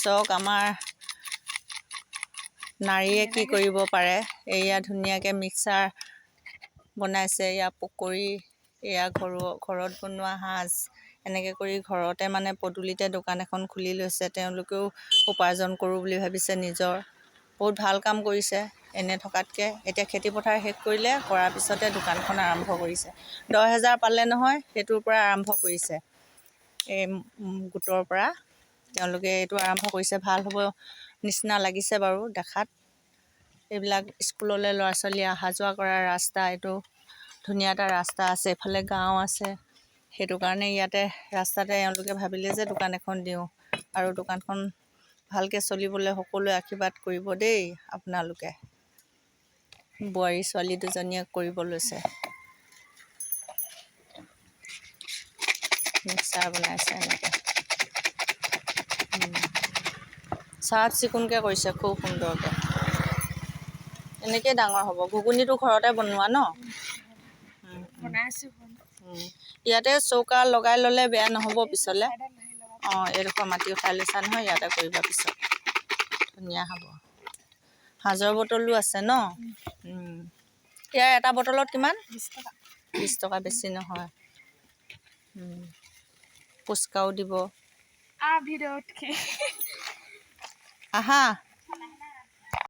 চাওক আমাৰ নাৰীয়ে কি কৰিব পাৰে। এয়া ধুনীয়াকৈ মিক্সাৰ বনাইছে, এয়া পকৰি, এয়া ঘৰত বনোৱা সাজ। এনেকৈ কৰি ঘৰতে মানে পদূলিতে দোকান এখন খুলি লৈছে। তেওঁলোকেও উপাৰ্জন কৰোঁ বুলি ভাবিছে নিজৰ। বহুত ভাল কাম কৰিছে এনে থকাতকৈ। এতিয়া খেতিপথাৰ শেষ কৰিলে, কৰাৰ পিছতে দোকানখন আৰম্ভ কৰিছে। 10,000 পালে নহয়, সেইটোৰ পৰা আৰম্ভ কৰিছে। এই গোটৰ পৰা তেওঁলোকে এইটো আৰম্ভ কৰিছে। ভাল হ'ব নিচিনা লাগিছে বাৰু দেখাত। এইবিলাক স্কুললৈ ল'ৰা ছোৱালী অহা যোৱা কৰা ৰাস্তা, এইটো ধুনীয়া এটা ৰাস্তা আছে, এইফালে গাঁও আছে। সেইটো কাৰণে ইয়াতে ৰাস্তাতে এওঁলোকে ভাবিলে যে দোকান এখন দিওঁ। আৰু দোকানখন ভালকৈ চলিবলৈ সকলোৱে আশীৰ্বাদ কৰিব দেই। আপোনালোকে বোৱাৰী ছোৱালী দুজনীয়ে কৰিব লৈছে, মিক্সাৰ বনাইছে এনেকৈ। চাফ চিকুণকৈ কৰিছে, খুব সুন্দৰকৈ। এনেকেই ডাঙৰ হ'ব। ঘুগুনিটো ঘৰতে বনোৱা ন? ইয়াতে চৌকা লগাই ল'লে বেয়া নহ'ব পিছলৈ। অঁ, এইডোখৰ মাটি উঠাই লৈছা নহয়, ইয়াতে কৰিবা পিছত, ধুনীয়া হ'ব। সাজৰ বটলো আছে ন? ইয়াৰ এটা বটলত কিমান? 20 টকা, বেছি নহয়। ফুচকাও দিব। আহা।